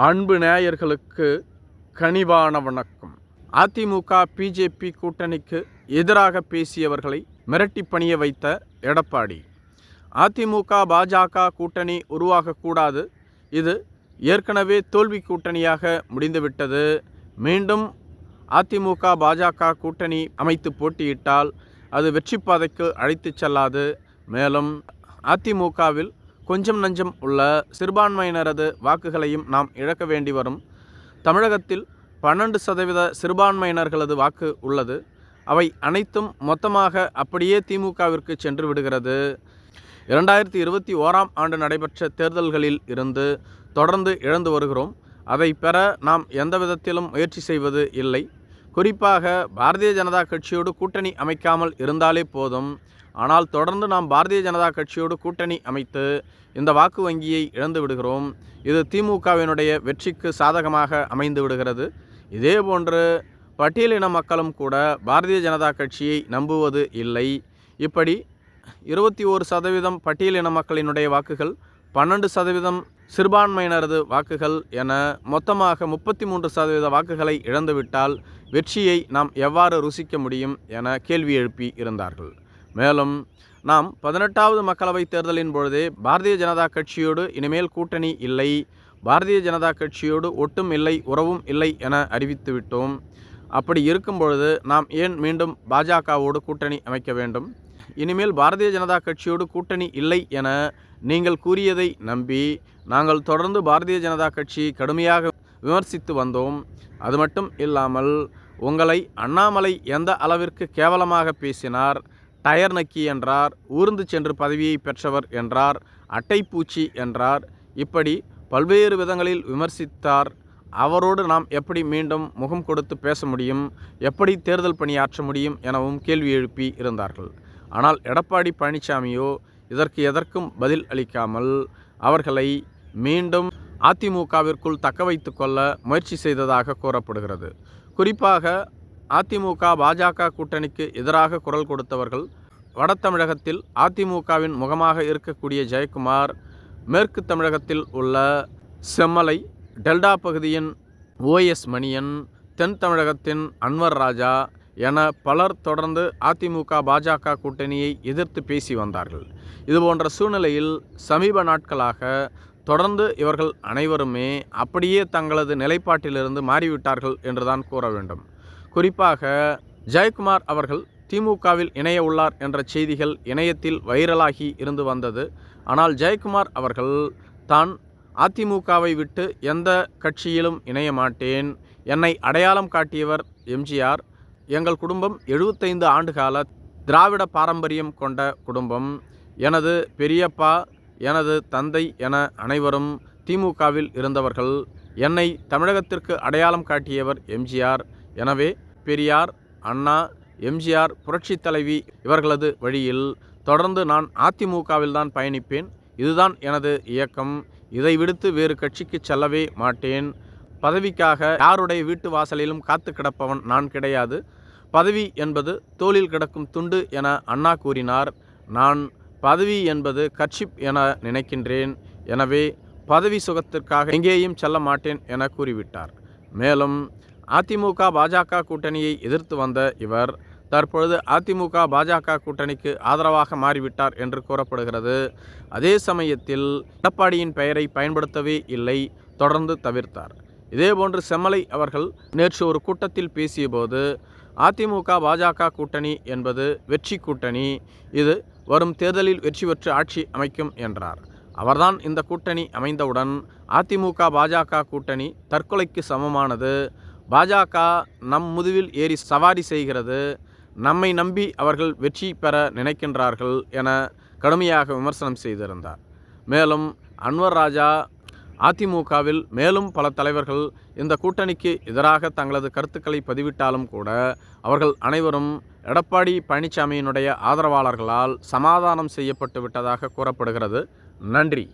அன்பு நேயர்களுக்கு கனிவான வணக்கம். அதிமுக பிஜேபி கூட்டணிக்கு எதிராக பேசியவர்களை மிரட்டி பணிய வைத்த எடப்பாடி. அதிமுக பாஜக கூட்டணி உருவாகக்கூடாது, இது ஏற்கனவே தோல்வி கூட்டணியாக முடிந்துவிட்டது. மீண்டும் அதிமுக பாஜக கூட்டணி அமைத்து போட்டியிட்டால் அது வெற்றி பாதைக்கு அழைத்து செல்லாது. மேலும் அதிமுகவில் கொஞ்சம் நஞ்சம் உள்ள சிறுபான்மையினரது வாக்குகளையும் நாம் இழக்க வேண்டி வரும். தமிழகத்தில் 12% சிறுபான்மையினர்களது வாக்கு உள்ளது. அவை அனைத்தும் மொத்தமாக அப்படியே திமுகவிற்கு சென்று விடுகிறது. 2021ஆம் ஆண்டு நடைபெற்ற தேர்தல்களில் இருந்து தொடர்ந்து இழந்து வருகிறோம். அதை பெற நாம் எந்த விதத்திலும் முயற்சி செய்வது இல்லை. குறிப்பாக பாரதிய ஜனதா கட்சியோடு கூட்டணி அமைக்காமல் இருந்தாலே போதும். ஆனால் தொடர்ந்து நாம் பாரதிய ஜனதா கட்சியோடு கூட்டணி அமைத்து இந்த வாக்கு வங்கியை இழந்து விடுகிறோம். இது திமுகவினுடைய வெற்றிக்கு சாதகமாக அமைந்து விடுகிறது. இதேபோன்று பட்டியலின மக்களும் கூட பாரதிய ஜனதா கட்சியை நம்புவது இல்லை. இப்படி 21% பட்டியலின மக்களினுடைய வாக்குகள், 12% சிறுபான்மையினரது வாக்குகள் என மொத்தமாக 33% வாக்குகளை இழந்துவிட்டால் வெற்றியை நாம் எவ்வாறு ருசிக்க முடியும் என கேள்வி எழுப்பி இருந்தார்கள். மேலும் நாம் 18வது மக்களவைத் தேர்தலின் பொழுதே பாரதிய ஜனதா கட்சியோடு இனிமேல் கூட்டணி இல்லை, பாரதிய ஜனதா கட்சியோடு ஒட்டும் இல்லை, உறவும் இல்லை என அறிவித்து விட்டோம். அப்படி இருக்கும் பொழுது நாம் ஏன் மீண்டும் பாஜகவோடு கூட்டணி அமைக்க வேண்டும்? இனிமேல் பாரதிய ஜனதா கட்சியோடு கூட்டணி இல்லை என நீங்கள் கூறியதை நம்பி நாங்கள் தொடர்ந்து பாரதிய ஜனதா கட்சியை கடுமையாக விமர்சித்து வந்தோம். அது மட்டும் இல்லாமல் உங்களை அண்ணாமலை எந்த அளவிற்கு கேவலமாக பேசினார், டயர் நக்கி என்றார், ஊர்ந்து சென்று பதவியை பெற்றவர் என்றார், அட்டைப்பூச்சி என்றார், இப்படி பல்வேறு விதங்களில் விமர்சித்தார். அவரோடு நாம் எப்படி மீண்டும் முகம் கொடுத்து பேச முடியும், எப்படி தேர்தல் பணியாற்ற முடியும் எனவும் கேள்வி எழுப்பி இருந்தார்கள். ஆனால் எடப்பாடி பழனிசாமியோ இதற்கு எதற்கும் பதில் அளிக்காமல் அவர்களை மீண்டும் அதிமுகவிற்குள் தக்க வைத்து கொள்ள முயற்சி செய்ததாக கூறப்படுகிறது. குறிப்பாக அதிமுக பாஜக கூட்டணிக்கு எதிராக குரல் கொடுத்தவர்கள் வட தமிழகத்தில் அதிமுகவின் முகமாக இருக்கக்கூடிய ஜெயக்குமார், மேற்கு தமிழகத்தில் உள்ள செம்மலை, டெல்டா பகுதியின் OS மணியன், தென் தமிழகத்தின் அன்வர் ராஜா என பலர் தொடர்ந்து அதிமுக பாஜக கூட்டணியை எதிர்த்து பேசி வந்தார்கள். இதுபோன்ற சூழ்நிலையில் சமீப நாட்களாக தொடர்ந்து இவர்கள் அனைவருமே அப்படியே தங்களது நிலைப்பாட்டிலிருந்து மாறிவிட்டார்கள் என்றுதான் கூற வேண்டும். குறிப்பாக ஜெயக்குமார் அவர்கள் திமுகவில் இணைய உள்ளார் என்ற செய்திகள் இணையத்தில் வைரலாகி இருந்து வந்தது. ஆனால் ஜெயக்குமார் அவர்கள் தான் அதிமுகவை விட்டு எந்த கட்சியிலும் இணைய மாட்டேன், என்னை அடையாளம் காட்டியவர் எம்ஜிஆர், எங்கள் குடும்பம் 75 ஆண்டுகால திராவிட பாரம்பரியம் கொண்ட குடும்பம், எனது பெரியப்பா, எனது தந்தை என அனைவரும் திமுகவில் இருந்தவர்கள், என்னை தமிழகத்திற்கு அடையாளம் காட்டியவர் எம்ஜிஆர், எனவே பெரியார், அண்ணா, எம்ஜிஆர், புரட்சி தலைவி இவர்களது வழியில் தொடர்ந்து நான் அதிமுகவில் தான் பயணிப்பேன். இதுதான் எனது இயக்கம். இதை விடுத்து வேறு கட்சிக்கு செல்லவே மாட்டேன். பதவிக்காக யாருடைய வீட்டு வாசலிலும் காத்து கிடப்பவன் நான் கிடையாது. பதவி என்பது தோளில் கிடக்கும் துண்டு என அண்ணா கூறினார். நான் பதவி என்பது கர்ச்சிப் என நினைக்கின்றேன். எனவே பதவி சுகத்திற்காக எங்கேயும் செல்ல மாட்டேன் என கூறிவிட்டார். மேலும் அதிமுக பாஜக கூட்டணியை எதிர்த்து வந்த இவர் தற்பொழுது அதிமுக பாஜக கூட்டணிக்கு ஆதரவாக மாறிவிட்டார் என்று கூறப்படுகிறது. அதே சமயத்தில் எடப்பாடியின் பெயரை பயன்படுத்தவே இல்லை, தொடர்ந்து தவிர்த்தார். இதேபோன்று செம்மலை அவர்கள் நேற்று ஒரு கூட்டத்தில் பேசியபோது அதிமுக பாஜக கூட்டணி என்பது வெற்றி கூட்டணி, இது வரும் தேர்தலில் வெற்றி பெற்று ஆட்சி அமைக்கும் என்றார். அவர்தான் இந்த கூட்டணி அமைந்தவுடன் அதிமுக பாஜக கூட்டணி தற்கொலைக்கு சமமானது, பாஜக நம் முதுவில் ஏறி சவாரி செய்கிறது, நம்மை நம்பி அவர்கள் வெற்றி பெற நினைக்கின்றார்கள் என கடுமையாக விமர்சனம் செய்திருந்தார். மேலும் அன்வர் ராஜா, அதிமுகவில் மேலும் பல தலைவர்கள் இந்த கூட்டணிக்கு எதிராக தங்களது கருத்துக்களை பதிவிட்டாலும் கூட அவர்கள் அனைவரும் எடப்பாடி பழனிசாமியினுடைய ஆதரவாளர்களால் சமாதானம் செய்யப்பட்டு விட்டதாக கூறப்படுகிறது. நன்றி.